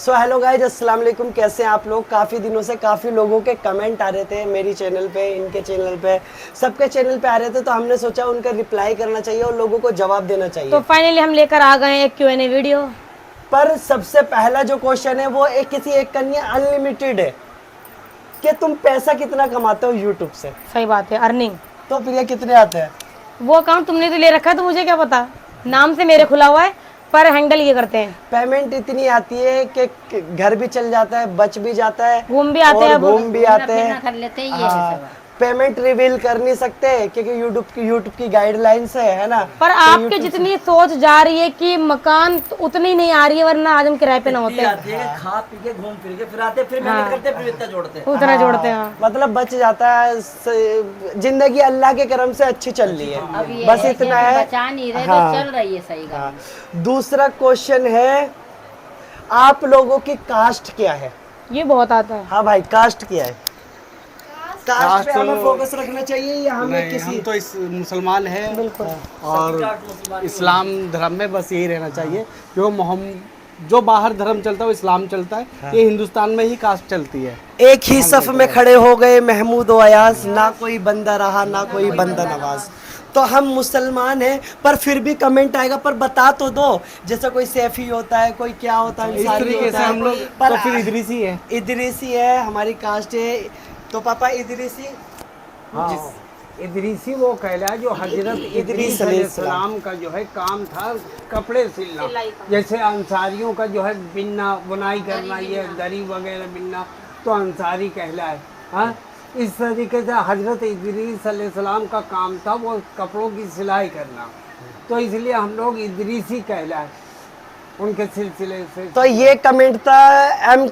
So hello guys, अस्सलाम वालेकुम। कैसे हैं आप लोग? काफ़ी दिनों से काफ़ी लोगों के कमेंट आ रहे थे मेरी चैनल पे, इनके चैनल पे, सबके चैनल पे आ रहे थे, तो हमने सोचा उनका रिप्लाई करना चाहिए और लोगों को जवाब देना चाहिए। तो फाइनली हम लेकर आ गए एक Q&A वीडियो। पर सबसे पहला जो क्वेश्चन है वो किसी एक का नहीं है, अनलिमिटेड है कि तुम पैसा कितना कमाते हो यूट्यूब से। सही बात है, अर्निंग। तो प्रिया कितने आते हैं? वो अकाउंट तुमने तो ले रखा है तो मुझे क्या पता, नाम से मेरे खुला हुआ है पर हैंडल ये करते हैं। पेमेंट इतनी आती है कि घर भी चल जाता है, बच भी जाता है, घूम भी आते हैं, घूम भी आते हैं। कर लेते हैं, ये है हाँ, सब। पेमेंट रिवील कर नहीं सकते क्योंकि यूट्यूब की गाइडलाइंस है ना। पर तो आपके YouTube जितनी सोच जा रही है कि मकान तो उतनी नहीं आ रही है, वरना आज हम किराए पे ना होते। आती है कि खा पी के घूम फिर के फिर आते फिर मेहनत करते फिर इतना जोड़ते हैं। उतना जोड़ते हैं। मतलब बच जाता है। जिंदगी अल्लाह के करम से अच्छी चल रही है, अब ये बस है इतना कि है। बचा नहीं रहे हाँ। तो चल रही है सही हाँ। गाड़ी। दूसरा क्वेश्चन है, आप लोगों की कास्ट क्या है? ये बहुत आता है। हाँ भाई, कास्ट क्या है? कास्ट पे तो हमें फोकस रखना चाहिए या हमें नहीं, किसी? हम तो इस मुसलमान हैं बिल्कुल। और इस्लाम धर्म में बस यही रहना चाहिए, क्योंकि मोहम्मद जो बाहर धर्म चलता है वो इस्लाम चलता है। हाँ। ये हिंदुस्तान में ही कास्ट चलती है। एक ही सफ में खड़े हो गए महमूद व अयाज, ना कोई बंदा रहा ना कोई बंदा नवाज। तो हम मुसलमान हैं, पर फिर भी कमेंट आएगा, पर बता तो दो। जैसे कोई सैफी होता है, कोई क्या होता है, इस अंसारी तरीके होता से है। हम लोग पर तो फिर इदरीसी है। इदरीसी है, हमारी कास्ट है। तो पापा इदरीसी, इदरीसी वो कहलाया जो हजरत इदरीस अलैहिस्सलाम का जो है काम था कपड़े सिलना। जैसे अंसारियों का जो है बिनना, बुनाई करना, ये दरी वगैरह बिनना, तो अंसारी कहलाए। हाँ, इस तरीके से हजरत इदरीस अलैहिस्सलाम का काम था वो कपड़ों की सिलाई करना, तो इसलिए हम लोग इदरीसी कहलाए उनके सिलसिले से। तो ये कमेंट था एम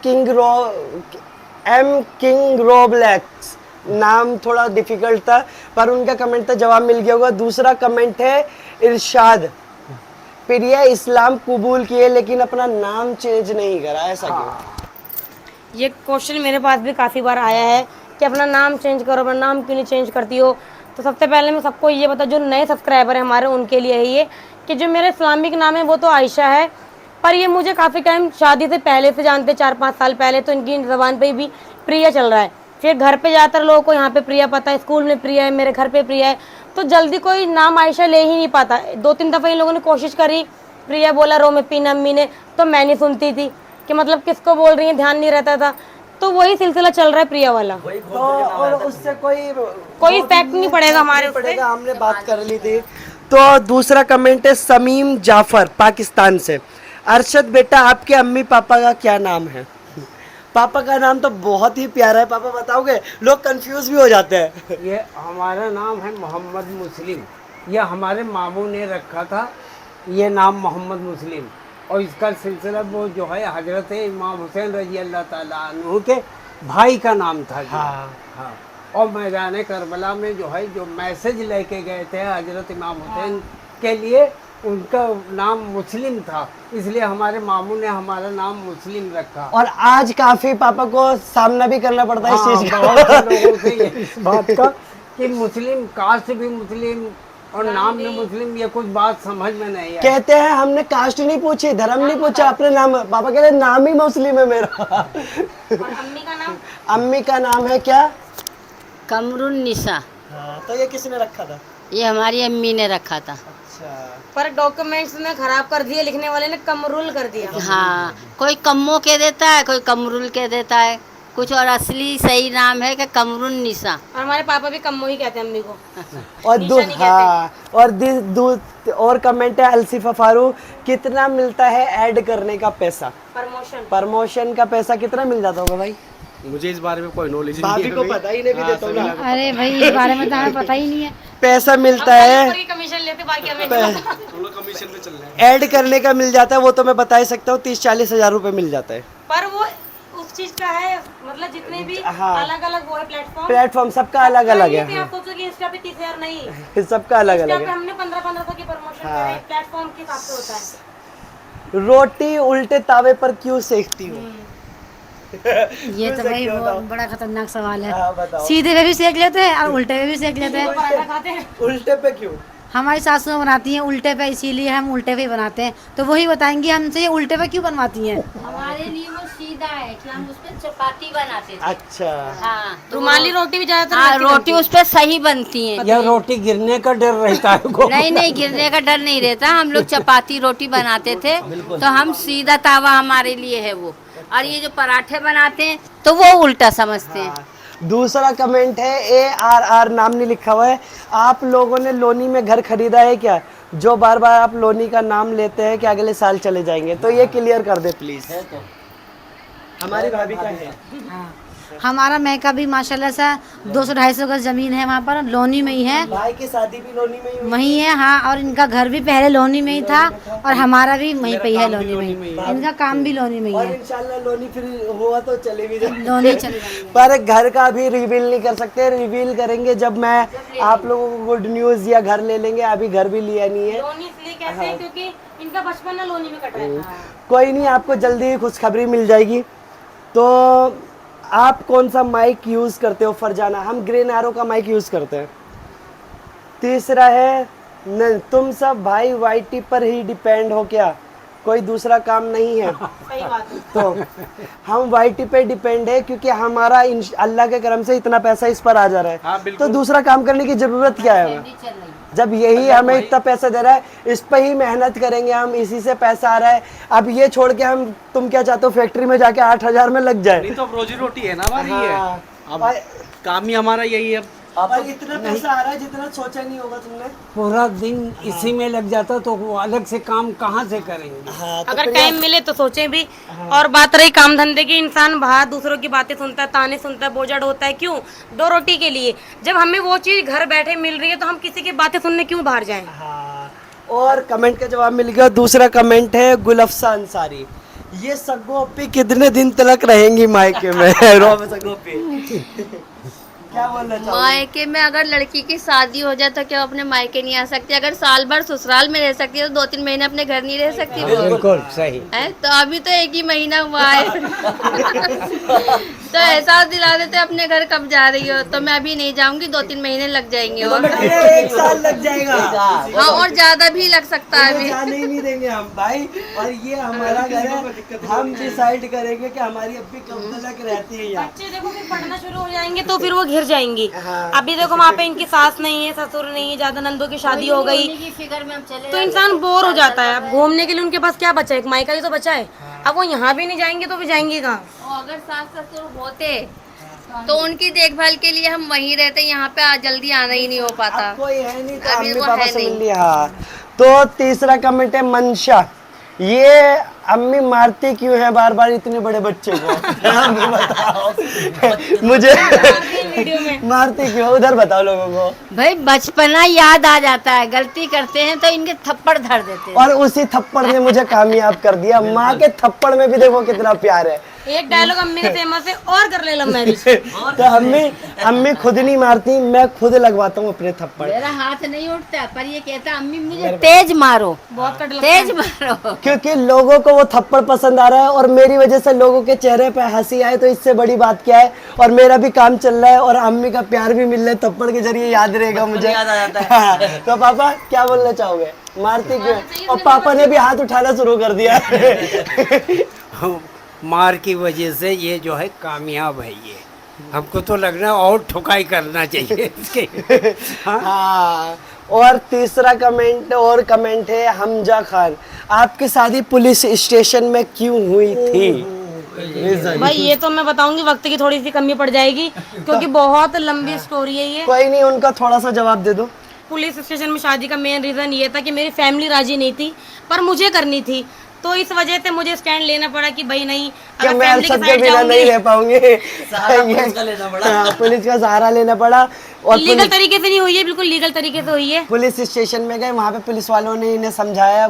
किंग रोबलैक्स, नाम थोड़ा डिफिकल्ट था, पर उनका कमेंट था, जवाब मिल गया होगा। दूसरा कमेंट है इरशाद, प्रिया इस्लाम कबूल किए लेकिन अपना नाम चेंज नहीं करा, ऐसा क्यों? ये क्वेश्चन मेरे पास भी काफ़ी बार आया है कि अपना नाम चेंज करो, अपना नाम क्यों नहीं चेंज करती हो। तो सबसे पहले मैं सबको ये बता, जो नए सब्सक्राइबर हैं हमारे, उनके लिए है ये कि जो मेरा इस्लामिक नाम है वो तो आयशा है, पर ये मुझे काफ़ी टाइम शादी से पहले से जानते, 4-5 साल पहले, तो इनकी ज़बान पे भी प्रिया चल रहा है। फिर घर पे ज़्यादातर लोगों को यहाँ पे प्रिया पता है, स्कूल में प्रिया है, मेरे घर पे प्रिया है, तो जल्दी कोई नाम आयशा ले ही नहीं पाता। 2-3 दफ़ा इन लोगों ने कोशिश करी, प्रिया बोला रो में पीन अम्मी ने, तो मैं नहीं सुनती थी कि मतलब किसको बोल रही है, ध्यान नहीं रहता था। तो वही सिलसिला चल रहा है प्रिया वाला। तो और उससे कोई इफेक्ट नहीं पड़ेगा हमारे नहीं पड़ेगा, हमने बात कर ली थी। तो दूसरा कमेंट है समीम जाफर पाकिस्तान से, अरशद बेटा आपके अम्मी पापा का क्या नाम है? पापा का नाम तो बहुत ही प्यारा है, पापा बताओगे? लोग कंफ्यूज भी हो जाते हैं। ये हमारा नाम है मोहम्मद मुस्लिम, ये हमारे मामू ने रखा था ये नाम मोहम्मद मुस्लिम, और इसका सिलसिला वो जो है हजरत इमाम हुसैन रजी अल्लाह ताला अन्हु के भाई का नाम था। हाँ। हाँ। और मैदान करबला में जो है जो मैसेज लेके गए थे हजरत इमाम हुसैन के लिए, उनका नाम मुस्लिम था, इसलिए हमारे मामू ने हमारा नाम मुस्लिम रखा। और आज काफी पापा को सामना भी करना पड़ता है इस हाँ, चीज का। बहुत से लोगों से ये इस बात का कि मुस्लिम कास्ट भी मुस्लिम और नाम भी मुस्लिम, ये कुछ बात समझ में नहीं है। कहते हैं हमने कास्ट नहीं पूछी, धर्म नहीं पूछा, अपने नाम। पापा कहते हैं नाम ही मुस्लिम है मेरा। और अम्मी का नाम? अम्मी का नाम है क्या? कमरुन निशा, तो ये किसने रखा था? ये हमारी अम्मी ने रखा था। अच्छा। पर डॉक्यूमेंट्स में खराब कर दिए, लिखने वाले ने कमरुल कर दिया। हाँ, कोई कम्मो के देता है, कोई कमरुल के देता है कुछ, और असली सही नाम है कि कमरुन निशा। और हमारे पापा भी कम्मो ही कहते हैं अम्मी को। और निशा नहीं हाँ, और कमेंट है अलसिफा फारूक, कितना मिलता है ऐड करने का पैसा? प्रमोशन का पैसा कितना मिल जाता होगा भाई? मुझे इस बारे में कोई नॉलेज भाभी को पता ही नहीं, भी देता हूँ ना। अरे भाई, इस बारे में तो हमें पता ही नहीं है। पैसा मिलता है, कमीशन लेते, बाकी हमें कमीशन पे चल रहे हैं। ऐड करने का मिल जाता है, वो तो मैं बता ही सकता हूँ, 30-40 हजार रुपए मिल जाता है। पर वो उस चीज का है, मतलब जितने भी हाँ। अलग अलग वो है प्लेटफॉर्म सबका अलग अलग है। आप सोचो कि इंस्टा पे 30,000 नहीं, सबका अलग इंस्टा अलग पे है। हमने 15-15 की प्रमोशन हाँ। करे, प्लेटफॉर्म के हिसाब से होता है। रोटी उल्टे तावे पर क्यों सेकती हो? ये तो भाई बहुत बड़ा खतरनाक सवाल हाँ, है। बताओ। सीधे पे भी सेक लेते हैं और उल्टे पे भी सेक लेते हैं। पराठा खाते हैं। उल्टे पे क्यों? हमारी सासुएं बनाती हैं उल्टे पे, इसीलिए हम उल्टे पे ही बनाते हैं। तो वही बताएंगी हमसे ये उल्टे पे क्यों बनवाती हैं। हमारे लिए वो बिल्कुल सीधा है कि हम उस पर चपाती बनाते थे। अच्छा, हाँ रुमाली रोटी भी ज्यादातर हाँ, वैसी रोटी उस पर सही बनती है। या रोटी गिरने का डर रहता है को नहीं नहीं, गिरने का डर नहीं रहता। हम लोग चपाती रोटी बनाते थे तो हम सीधा तावा हमारे लिए है वो, और ये जो पराठे बनाते हैं तो वो उल्टा समझते हैं। दूसरा कमेंट है ARR, नाम नहीं लिखा हुआ है। आप लोगों ने लोनी में घर खरीदा है क्या? जो बार बार आप लोनी का नाम लेते हैं कि अगले साल चले जाएंगे, तो ये क्लियर कर दे प्लीज। हमारी भाभी का है। हमारा मैका भी माशाल्लाह से 200-250 गज जमीन है, वहाँ पर लोनी में ही है, भाई की शादी भी लोनी में ही हुई। वही है। हाँ, और इनका घर भी पहले लोनी में ही था और हमारा भी वहीं पे ही है, लोनी में ही। इनका काम भी लोनी में ही और है, इंशाल्लाह लोनी फिर हुआ तो चले भी जाए। लोनी चले जाएंगे। पर घर का अभी रिवील नहीं कर सकते, रिवील करेंगे जब मैं आप लोगों को गुड न्यूज या घर ले लेंगे। अभी घर भी लिया नहीं है। लोनी इसलिए कहते हैं क्योंकि इनका बचपन ना लोनी में कट रहा है। कोई नहीं, आपको जल्दी ही खुशखबरी मिल जाएगी। तो आप कौन सा माइक यूज़ करते हो फरजाना? हम ग्रीन एरो का माइक यूज़ करते हैं। तीसरा है तुम सब भाई वाईटी पर ही डिपेंड हो क्या? कोई दूसरा काम नहीं है? सही बात है। तो हम वाईटी पे डिपेंड है क्योंकि हमारा अल्लाह के करम से इतना पैसा इस पर आ जा रहा है, तो दूसरा काम करने की जरूरत क्या है हमें? जब यही हमें इतना पैसा दे रहा है, इस पे ही मेहनत करेंगे हम, इसी से पैसा आ रहा है। अब ये छोड़ के हम, तुम क्या चाहते हो फैक्ट्री में जाके 8,000 में लग जाए? नहीं तो अब रोजी रोटी है ना हमारी। हाँ। ये अब काम ही हमारा यही है। और इतना पैसा आ रहा है जितना सोचा नहीं होगा तुमने। पूरा दिन इसी में लग जाता तो वो अलग से काम कहाँ से करेंगे? हाँ, तो अगर फिर टाइम मिले तो सोचें भी। और बात रही काम धंधे की, इंसान बाहर दूसरों की बातें सुनता है, ताने सुनता है, बोझड़ होता है। क्यों? 2 रोटी के लिए। जब हमें वो चीज घर बैठे मिल रही है तो हम किसी की बातें सुनने क्यों बाहर जाएं? हाँ। और कमेंट का जवाब मिल गया। दूसरा कमेंट है गुलफसा अंसारी, ये सगोपी कितने दिन तक रहेंगी मायके में? रोब सगोपी क्या बोलना चाहोगे? मायके में अगर लड़की की शादी हो जाए तो क्या वो अपने मायके नहीं आ सकती? अगर साल भर ससुराल में रह सकती है तो 2-3 महीने अपने घर नहीं रह सकती वो? बिल्कुल सही है तो अभी तो 1 ही महीना हुआ है तो एहसास दिला देते अपने घर कब जा रही हो, तो मैं अभी नहीं जाऊंगी, 2-3 महीने लग जाएंगे और अरे 1 साल लग जाएगा। हाँ, और ज्यादा भी लग सकता है अभी। जाने ही नहीं देंगे हम भाई। और ये हमारा घर है, हम डिसाइड करेंगे कि हमारी अभी कब तक रहती है यहाँ। बच्चे देखो फिर पढ़ना शुरू हो जाएंगे तो फिर वो घिर जाएंगी। हाँ। अभी देखो वहाँ पे इनकी सास नहीं है, ससुर नहीं है, ज्यादा नंदों की शादी हो गई की फिक्र में हम चले तो इंसान बोर हो जाता है। अब घूमने के लिए उनके पास क्या बचा है? एक मायका ही तो बचा है। अब वो यहाँ भी नहीं जाएंगे तो भी जाएंगे कहाँ? और अगर सास ससुर होते तो उनकी देखभाल के लिए हम वहीं रहते, यहाँ पे जल्दी आना ही नहीं हो पाता। अब कोई है नहीं तो अभी अम्मी वो पापा है से नहीं। मिल लिया। हाँ। तो तीसरा कमेंट है मनशा, ये अम्मी मारती क्यों है बार बार इतने बड़े बच्चे को? अम्मी बताओ मुझे, मारती क्यों उधर बताओ लोगों को। भाई बचपना याद आ जाता है, गलती करते हैं तो इनके थप्पड़ धर देते हैं। और उसी थप्पड़ ने मुझे कामयाब कर दिया। माँ के थप्पड़ में भी देखो कितना प्यार है। एक डायलॉग अम्मी के फेमस है, और कर ले लव मैरिज। तो अम्मी खुद नहीं मारती, मैं खुद लगवाता हूँ अपने थप्पड़। मेरा हाथ नहीं उठता पर ये कहता अम्मी मुझे तेज मारो, बहुत कट लगता है। तेज मारो। क्योंकि लोगों को वो थप्पड़ पसंद आ रहा है और मेरी वजह से लोगों के चेहरे पे हंसी आए तो इससे बड़ी बात क्या है। और मेरा भी काम चल रहा है और अम्मी का प्यार भी मिल रहा है, थप्पड़ के जरिए याद रहेगा मुझे। याद आ जाता है। हाँ, तो पापा क्या बोलना चाहोगे? मारती क्यों? और पापा ने भी हाथ उठाना शुरू कर दिया। मार की वजह से ये जो है कामयाब है। ये हमको तो लग रहा है और ठुकाई करना चाहिए इसके। हाँ। और तीसरा कमेंट है हमजा खान, आपकी शादी पुलिस स्टेशन में क्यों हुई थी? भाई ये तो मैं बताऊंगी, वक्त की थोड़ी सी कमी पड़ जाएगी क्योंकि बहुत लंबी स्टोरी है ये। कोई नहीं, उनका थोड़ा सा जवाब दे दो। पुलिस स्टेशन में शादी का मेन रीजन ये था कि मेरी फैमिली राजी नहीं थी पर मुझे करनी थी, तो इस वजह से मुझे स्टैंड लेना पड़ा कि भाई नहीं, क्या अगर मैं फैमिली के अरशद के साइड बिना नहीं जाऊंगी रह पाऊंगी? पुलिस का लेना पड़ा। हाँ, पुलिस का सहारा लेना पड़ा। और लीगल तरीके से नहीं हुई है, बिल्कुल लीगल तरीके से हुई है। पुलिस स्टेशन में गए, वहाँ पे पुलिस वालों ने इन्हें समझाया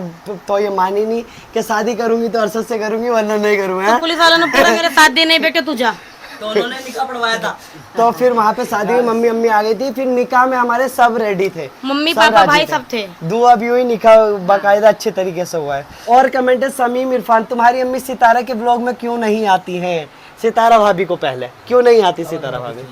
तो ये मानी नहीं कि शादी करूंगी तो अरशद से करूंगी वरना नहीं करूंगा। पुलिस वालों ने पूरा मेरे साथ देने, बेटे तू जा। तो उन्होंने निकाह पढ़वाया था। तो फिर वहाँ पे शादी में मम्मी अम्मी आ गई थी। फिर निकाह में हमारे सब रेडी थे, मम्मी सब पापा राजी भाई सब थे। दुआ भी हुई, निकाह बाकायदा अच्छे तरीके से हुआ है। और कमेंट है समीम इरफान, तुम्हारी अम्मी सितारा के ब्लॉग में क्यों नहीं आती हैं? सितारा भाभी को पहले क्यों नहीं आती सितारा भाभी?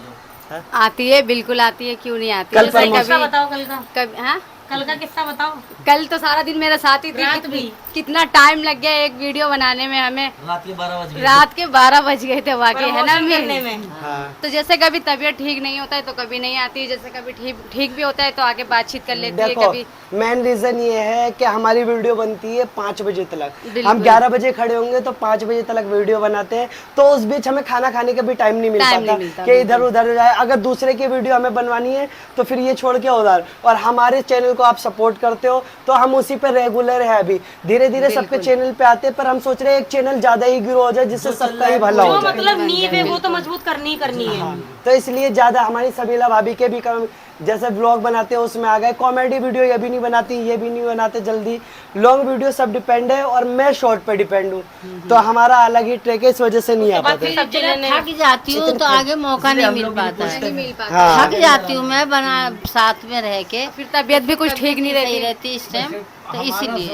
आती है, बिल्कुल आती है, क्यों नहीं आती कल है? पर किस्सा बताओ कल का। कभी हाँ, कल का किस्सा बताओ। कल तो सारा दिन मेरा साथ ही थी। रात भी कितना टाइम लग गया एक वीडियो बनाने में हमें। रात के 12 बज गए। रात के 12 बज गए थे वाकई, है ना करने मैं? में तो जैसे कभी तबीयत ठीक नहीं होता है तो कभी नहीं आती, जैसे कभी ठीक भी होता है तो आके बातचीत कर लेती है देखो कभी। मेन रीजन ये है कि हमारी वीडियो बनती है 5 बजे तक। बिल्कुल। हम 11 बजे खड़े होंगे तो 5 बजे तक वीडियो बनाते हैं, तो उस बीच हमें खाना खाने का भी टाइम नहीं मिल टाइम पाता नहीं मिलता, कि इधर उधर जाए। अगर दूसरे की वीडियो हमें बनवानी है तो फिर ये छोड़ के उधर, और हमारे चैनल को आप सपोर्ट करते हो तो हम उसी पे रेगुलर है। अभी धीरे धीरे सबके चैनल पे आते हैं, पर हम सोच रहे हैं एक चैनल ज्यादा ही ग्रो हो जाए जिससे सबका ही भला हो जो जाए। मतलब नींव है वो तो मजबूत करनी ही करनी है। तो इसलिए ज्यादा हमारी सबीला भाभी के भी काम, जैसे ब्लॉग बनाते हैं उसमें आ गए, कॉमेडी वीडियो ये भी नहीं बनाती, ये भी नहीं बनाते जल्दी, लॉन्ग वीडियो सब डिपेंड है, और मैं शॉर्ट पे डिपेंड हूँ, तो हमारा अलग ही ट्रैक है, इस वजह से नहीं आ पाते। फिर जब थक जाती हूँ तो आगे मौका नहीं मिल पाता है। नहीं मिल पाता। हाँ। थक जाती हूँ मैं बना साथ में रह के, फिर तबीयत भी कुछ ठीक नहीं नहीं रहती। रहती इस टाइम, तो इसीलिए।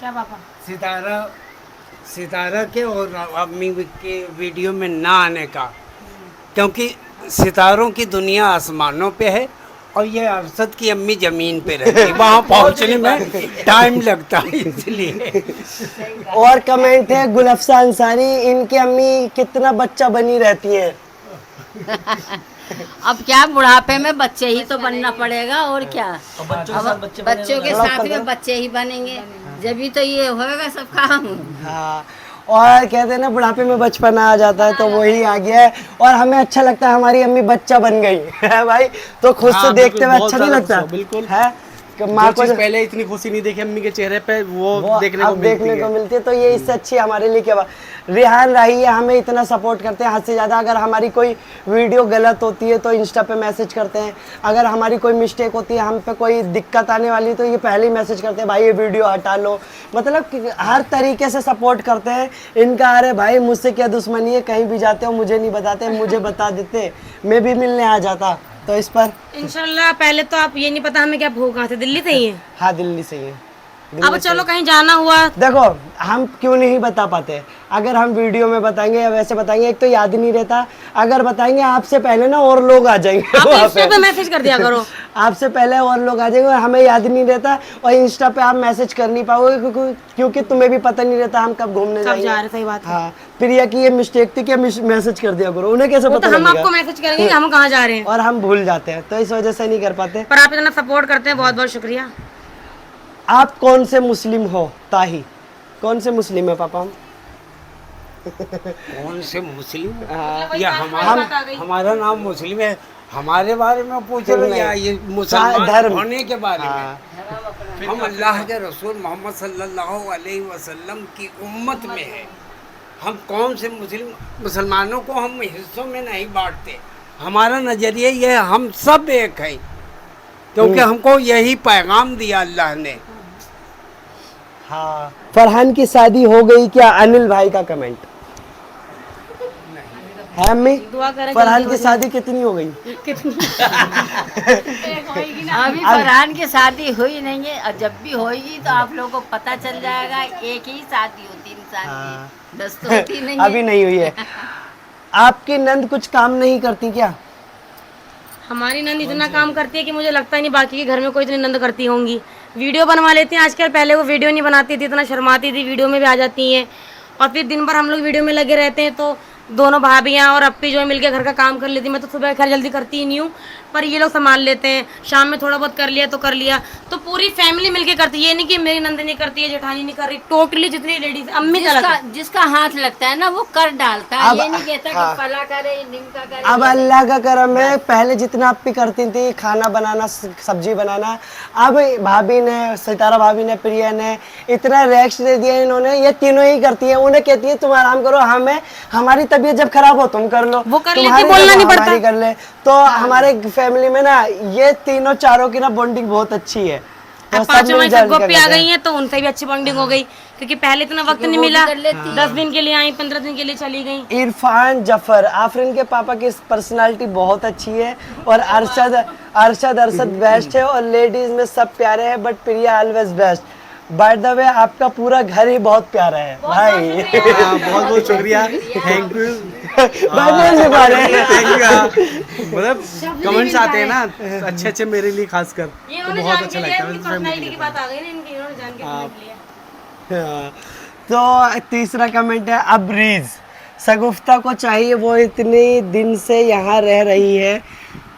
क्या पापा? सितारा के और अम्मी के वीडियो में ना आने का, क्योंकि सितारों की दुनिया आसमानों पे है और ये अरशद की अम्मी जमीन पे रहती है, वहाँ पहुँचने में टाइम लगता है इसलिए। और कमेंट है गुलफ्सा अंसारी, इनकी अम्मी कितना बच्चा बनी रहती है। अब क्या बुढ़ापे में बच्चे ही तो बनना पड़ेगा, और क्या। बच्चों के साथ बच्चे बच्चों के साथ में बच्चे ही बनेंगे, जब तो ये होगा सब काम। हाँ, और कहते हैं ना बुढ़ापे में बचपना आ जाता है, तो वही आ गया है, और हमें अच्छा लगता है हमारी अम्मी बच्चा बन गई है भाई, तो खुद से देखते हुए अच्छा नहीं लगता बिल्कुल है कि माँ को पहले इतनी खुशी नहीं देखी अम्मी के चेहरे पे, वो देखने अब देखने को मिलती है, तो ये इससे अच्छी हमारे लिए क्या बात। रिहान राही है, हमें इतना सपोर्ट करते हैं हद से ज़्यादा। अगर हमारी कोई वीडियो गलत होती है तो इंस्टा पे मैसेज करते हैं, अगर हमारी कोई मिस्टेक होती है, हम पे कोई दिक्कत आने वाली तो ये पहले ही मैसेज करते हैं, भाई ये वीडियो हटा लो। मतलब कि हर तरीके से सपोर्ट करते हैं। इनका अरे भाई मुझसे क्या दुश्मनी है, कहीं भी जाते हो मुझे नहीं बताते, मुझे बता देते, मैं भी मिलने आ जाता। तो इस पर इंशाल्लाह पहले तो आप ये नहीं पता हमें क्या भूख कहाँ से, दिल्ली से ही है। हाँ, दिल्ली से ही है। अब चलो कहीं जाना हुआ देखो हम क्यों नहीं बता पाते, अगर हम वीडियो में बताएंगे या वैसे बताएंगे, एक तो याद नहीं रहता, अगर बताएंगे आपसे पहले ना और लोग आ जाएंगे आप वहाँ इंस्टा पे मैसेज कर दिया करो। आपसे पहले और लोग आ जाएंगे और हमें याद नहीं रहता, और इंस्टा पे आप मैसेज कर नहीं पाओगे क्योंकि तुम्हें भी पता नहीं रहता हम कब घूमने कब जा रहे जाएंगे। सही बात है। हाँ, फिर यह कि ये मिस्टेक थी कि मैसेज कर दिया करो, उन्हें कैसे वो पता तो हम लगेगा? आपको मैसेज करेंगे कि हम कहाँ जा रहे हैं, और हम भूल जाते हैं, तो इस वजह से नहीं कर पाते। पर आप इतना सपोर्ट करते हैं, बहुत बहुत शुक्रिया। आप कौन से मुस्लिम हो ताही? कौन से मुस्लिम है पापा? हम कौन से मुस्लिम? हाँ, या हमारा नाम मुस्लिम है, हमारे बारे में पूछ रहे या ये मुसलमान धर्म होने के बारे में? हम अल्लाह के रसूल मोहम्मद सल्लल्लाहु अलैहि वसल्लम की उम्मत में है। हम कौन से मुसलमानों को हम हिस्सों में नहीं बांटते। हमारा नजरिया ये है, हम सब एक हैं, क्योंकि हमको यही पैगाम दिया अल्लाह ने। हाँ, फरहान की शादी हो गई क्या? अनिल भाई का कमेंट है। अम्मी दुआ करें फरहान की शादी कितनी हो गई? अभी फरहान की शादी हुई नहीं है, और जब भी होगी तो आप लोगों को पता चल जाएगा। एक ही शादी होती इंसान की, 10 तो होती नहीं अभी नहीं हुई है। आपकी नंद कुछ काम नहीं करती क्या? हमारी नंद इतना काम करती है कि मुझे लगता ही नहीं बाकी के घर में कोई इतनी नंद करती होंगी। वीडियो बनवा लेती हैं आजकल, पहले वो वीडियो नहीं बनाती थी, इतना शर्माती थी, वीडियो में भी आ जाती हैं, और फिर दिन भर हम लोग वीडियो में लगे रहते हैं, तो दोनों भाभियाँ और अप्पी जो है मिलकर घर का काम कर लेती। मैं तो सुबह खैर जल्दी करती ही नहीं हूँ, पर ये लोग संभाल लेते हैं। शाम में थोड़ा बहुत कर लिया तो कर लिया, तो पूरी फैमिली मिलके करती है। ये नहीं कि मेरी नंदनी करती है, जेठानी नहीं कर रही, टोटली जितनी लेडीज अम्मी का जिसका हाथ लगता है ना वो कर डालता है। ये नहीं कहता हाँ। कि फला करे निमका करे। अब अल्लाह का करम है, पहले जितना अप्पी करती थी खाना बनाना, सब्जी बनाना, अब भाभी ने, सितारा भाभी ने, प्रिया ने इतना रेस्ट दे दिया इन्होंने, ये तीनों ही करती है। उन्हें कहती है तुम आराम करो, हमें हमारी तबीयत जब खराब हो तुम कर लो, वो कर लेती, तुम्हारी बोलना नहीं पड़ता। हमारी कर ले। तो हमारे फैमिली में ना ये तीनों चारों की ना बॉन्डिंग बहुत अच्छी है। तो अब सब पांचों में मिलजुल सब गोपी के आ करते गई हैं। हैं, तो उनसे भी अच्छी बॉन्डिंग हो गई, क्योंकि पहले इतना वक्त नहीं मिला। 10 दिन के लिए आई, 15 दिन के लिए चली गई। इरफान जफर, आफरीन के पापा की पर्सनालिटी बहुत अच्छी है, और अरशद बेस्ट है, और लेडीज में सब प्यारे हैं, but Priya always best. By the way आपका पूरा घर ही बहुत प्यारा है भाई। बहुत बहुत शुक्रिया, थैंक यू। मतलब कमेंट्स आते हैं ना अच्छे अच्छे, मेरे लिए खासकर ये तो बहुत अच्छा लगता है। पर्सनालिटी की बात आ गई ना इनकी, इन्होंने जान के comment लिया। हाँ, तो तीसरा कमेंट है अब्रीज, शगुफ्ता को चाहिए, वो इतने दिन से यहाँ रह रही है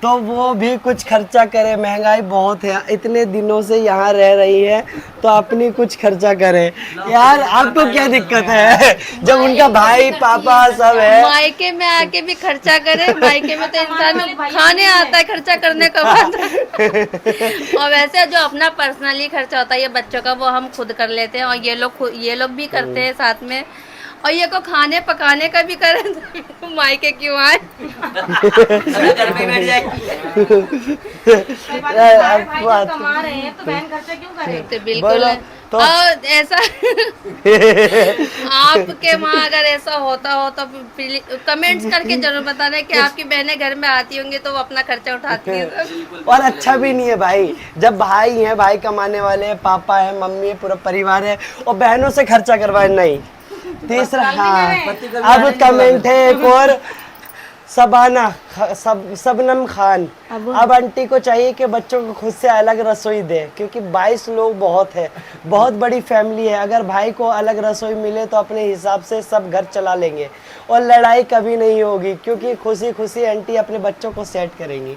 तो वो भी कुछ खर्चा करे, महंगाई बहुत है, इतने दिनों से यहाँ रह रही है तो अपनी कुछ खर्चा करे। यार आपको क्या दिक्कत है जब उनका भाई पापा सब है। मायके में आके भी खर्चा करे, मायके में तो इंसान खाने आता है, खर्चा करने का बात और वैसे जो अपना पर्सनली खर्चा होता है ये बच्चों का वो हम खुद कर लेते हैं और ये लोग भी करते हैं साथ में, और ये को खाने पकाने का भी करे तो मायके क्यों आए। घर में बैठ जाए। भाई कमा रहे हैं तो बहन खर्चा क्यों करे? तो बिल्कुल बोलो, तो- और ऐसा आपके वहाँ अगर ऐसा होता हो तो कमेंट्स करके जरूर बताना कि आपकी बहनें घर में आती होंगी तो वो अपना खर्चा उठाती है। और अच्छा भी नहीं है भाई, जब भाई है, भाई कमाने वाले हैं, पापा है, मम्मी है, पूरा परिवार है, और बहनों से खर्चा करवाए नहीं। तीसरा, हाँ, अब कमेंट है एक और, शबाना शबनम खान, अब आंटी को चाहिए कि बच्चों को खुद से अलग रसोई दे, क्योंकि 22 लोग बहुत है, बहुत बड़ी फैमिली है, अगर भाई को अलग रसोई मिले तो अपने हिसाब से सब घर चला लेंगे और लड़ाई कभी नहीं होगी, क्योंकि खुशी खुशी आंटी अपने बच्चों को सेट करेंगी।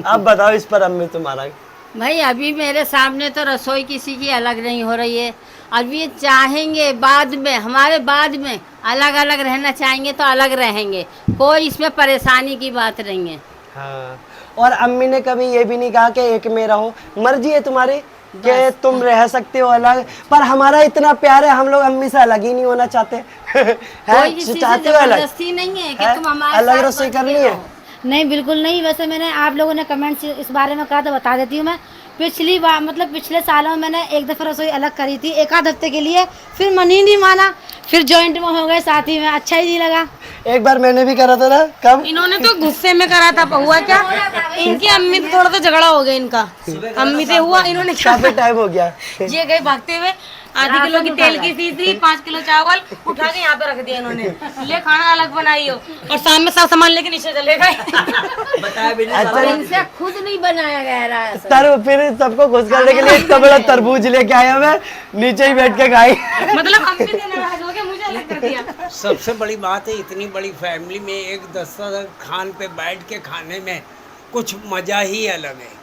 अब बताओ इस पर अम्मी तुम्हारा। भाई अभी मेरे सामने तो रसोई किसी की अलग नहीं हो रही है, अभी चाहेंगे बाद में, हमारे बाद में अलग अलग रहना चाहेंगे तो अलग रहेंगे, कोई इसमें परेशानी की बात नहीं है। हाँ, और अम्मी ने कभी ये भी नहीं कहा कि एक में रहो, मर्जी है तुम्हारी कि तुम रह सकते हो अलग, पर हमारा इतना प्यार है, हम लोग अम्मी से अलग ही नहीं होना चाहते। कोई किसी से चाहते हो अलग, जबरदस्ती नहीं है कि तुम हमारे अलग साथ रसोई बच करनी के है। रहो। नहीं बिल्कुल नहीं। वैसे मैंने, आप लोगों ने कमेंट्स इस बारे में कहा तो बता देती हूँ मैं। पिछली बार मतलब पिछले सालों में मैंने एक दफ़ा रसोई अलग करी थी, एक आध हफ्ते के लिए, फिर मन ही नहीं माना, फिर जॉइंट में हो गए साथ ही में, अच्छा ही नहीं लगा। एक बार मैंने भी करा था ना, कब? इन्होंने तो गुस्से में करा था, हुआ क्या, इनकी अम्मी से थोड़ा सा झगड़ा हो गया इनका, अम्मी से हुआ, इन्होंने क्या, काफी टाइम हो गया। ये गए भागते हुए, आधी किलो की तेल की शीशी, 5 किलो चावल उठा के यहाँ पे रख दिया इन्होंने, ले खाना अलग बनाइयो, और शाम में सब सामान लेके नीचे चले गए। बताया भी नहीं। अच्छा, इनसे खुद नहीं बनाया गया रहा है सब। फिर सबको खुश करने के लिए इतना बड़ा तरबूज लेके आया मैं, नीचे ही बैठ के खाई। मतलब अम्मी से नाराज हो गया, मुझे अलग कर दिया। सबसे बड़ी बात है, इतनी बड़ी फैमिली में एक दस्तरखान पे बैठ के खाने में कुछ मज़ा ही अलग है।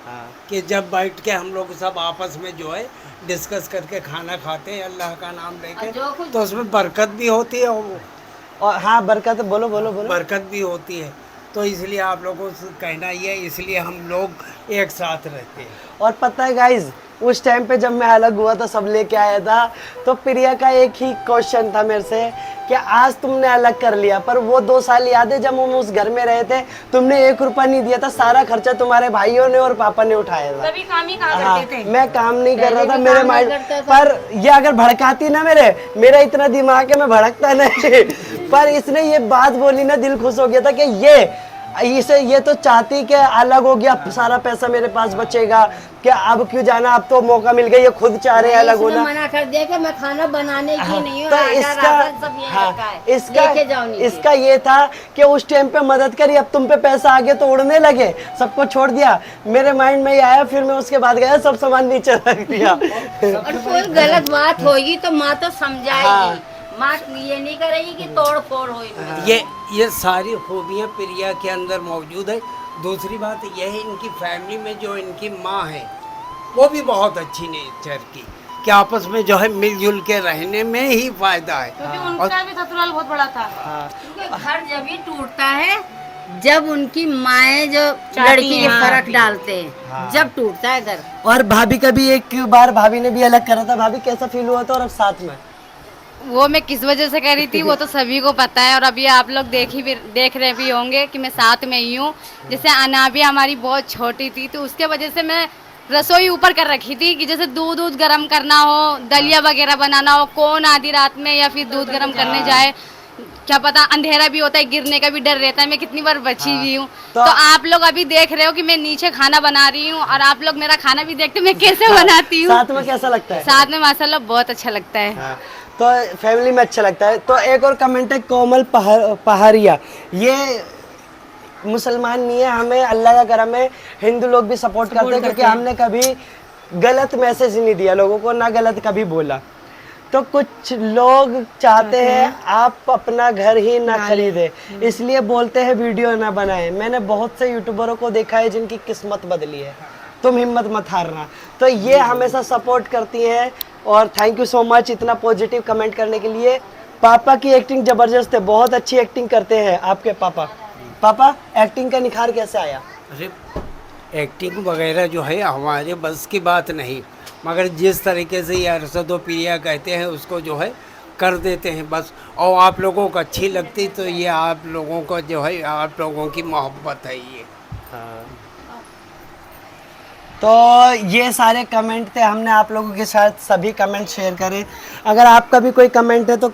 कि जब बैठ के हम लोग सब आपस में जो है डिस्कस करके खाना खाते हैं अल्लाह का नाम लेके, तो उसमें बरकत भी होती है और हाँ, बरकत, बोलो बोलो बोलो। बरकत भी होती है, तो इसलिए आप लोगों से कहना ही है, इसलिए हम लोग एक साथ रहते हैं। और पता है गाइज, उस टाइम पे जब मैं अलग हुआ था, सब लेके आया था, तो प्रिया का एक ही क्वेश्चन था मेरे से कि आज तुमने अलग कर लिया, पर वो 2 साल याद है जब हम उस घर में रहे थे, तुमने 1 रुपया नहीं दिया था, सारा खर्चा तुम्हारे भाइयों ने और पापा ने उठाया था। तभी काम ही कहा हाँ, करते थे। मैं काम नहीं कर रहा था, भी मेरे काम माइंड नहीं करता पर ये अगर भड़काती ना, मेरा इतना दिमाग है, मैं भड़कता नहीं। पर इसने ये बात बोली ना, दिल खुश हो गया था कि ये तो चाहती कि अलग हो गया, सारा पैसा मेरे पास बचेगा, कि अब क्यों जाना, अब तो मौका मिल गया, ये खुद चाह रहे हैं अलग इसने होना। मना कर दिया कि मैं खाना बनाने की नहीं हूँ, तो आटा, इसका राशन सब ये रखा है, लेके जाओ नीचे। इसका ये था कि उस टाइम पे मदद करी, अब तुम पे पैसा आ गया तो उड़ने लगे, सबको छोड़ दिया। मेरे माइंड में ये आया, फिर मैं उसके बाद गया, सब सामान नीचे रख दिया। और कोई गलत बात होगी तो माँ तो समझाएगी, माँ ये नहीं करेगी कि तोड़ फोड़ हो इनमें। ये सारी खूबियाँ प्रिया के अंदर मौजूद है। दूसरी बात यह है, इनकी फैमिली में जो इनकी माँ है वो भी बहुत अच्छी नेचर की, कि आपस में जो है मिलजुल के रहने में ही फायदा है। क्योंकि उनका भी ससुराल बहुत बड़ा था। क्योंकि घर जब ही टूटता है जब उनकी माएँ जो लड़की के फर्क डालते हैं, जब टूटता है घर। और भाभी का भी एक बार भाभी ने भी अलग करा था, भाभी कैसा फील हुआ था? और अब साथ में वो मैं किस वजह से करी थी वो तो सभी को पता है, और अभी आप लोग देख रहे भी होंगे कि मैं साथ में ही हूँ। जैसे अनाबिया हमारी बहुत छोटी थी, तो उसके वजह से मैं रसोई ऊपर कर रखी थी कि जैसे दूध गर्म करना हो, दलिया वगैरह बनाना हो, कौन आधी रात में या फिर दूध गर्म करने जाए, क्या पता अंधेरा भी होता है, गिरने का भी डर रहता है। मैं कितनी बार बची हुई हूँ। तो आप लोग अभी देख रहे हो कि मैं नीचे खाना बना रही हूँ, और आप लोग मेरा खाना भी देखते मैं कैसे बनाती हूँ। साथ में कैसा लगता है? साथ में माशाल्लाह बहुत अच्छा लगता है। तो फैमिली में अच्छा लगता है। तो एक और कमेंट है कोमल पहाड़िया, ये मुसलमान नहीं है, हमें अल्लाह का करम है, हिंदू लोग भी सपोर्ट करते हैं, क्योंकि हमने कभी गलत मैसेज नहीं दिया लोगों को, ना गलत कभी बोला। तो कुछ लोग चाहते हैं आप अपना घर ही ना खरीदे, इसलिए बोलते हैं वीडियो ना बनाए। मैंने बहुत से यूट्यूबरों को देखा है जिनकी किस्मत बदली है। तुम हिम्मत मत हारना। तो ये हमेशा सपोर्ट करती हैं और थैंक यू सो मच इतना पॉजिटिव कमेंट करने के लिए। पापा की एक्टिंग जबरदस्त है, बहुत अच्छी एक्टिंग करते हैं आपके पापा। पापा एक्टिंग का निखार कैसे आया? अरे एक्टिंग वगैरह जो है हमारे बस की बात नहीं, मगर जिस तरीके से ये अरशद प्रिया कहते हैं उसको जो है कर देते हैं बस। और आप लोगों को अच्छी लगती तो ये आप लोगों को जो है आप लोगों की मोहब्बत है ये। तो ये सारे कमेंट थे, हमने आप लोगों के साथ सभी कमेंट शेयर करे। अगर आपका भी कोई कमेंट है तो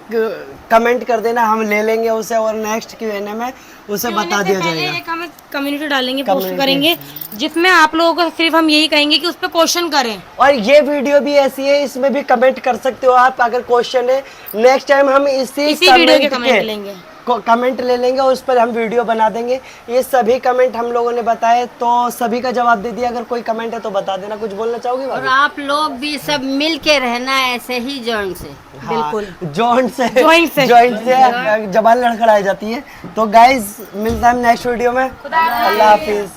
कमेंट कर देना, हम ले लेंगे उसे और नेक्स्ट Q&A में उसे बता दिया जाएगा। एक हम कम्युनिटी डालेंगे, पोस्ट करेंगे, जिसमें आप लोगों को सिर्फ हम यही कहेंगे कि उस पर क्वेश्चन करें। और ये वीडियो भी ऐसी है, इसमें भी कमेंट कर सकते हो आप अगर क्वेश्चन है। नेक्स्ट टाइम हम इसी वीडियो के कमेंट लेंगे, कमेंट ले लेंगे और उस पर हम वीडियो बना देंगे। ये सभी कमेंट हम लोगों ने बताए तो सभी का जवाब दे दिया। अगर कोई कमेंट है तो बता देना। कुछ बोलना चाहोगे और भाभी? आप लोग भी सब मिल के रहना ऐसे ही जॉइंट से। बिल्कुल जॉइंट से जॉइंट से जबान लड़खड़ाई जाती है। तो गाइज मिलता है नेक्स्ट वीडियो में। अल्लाह हाफिज।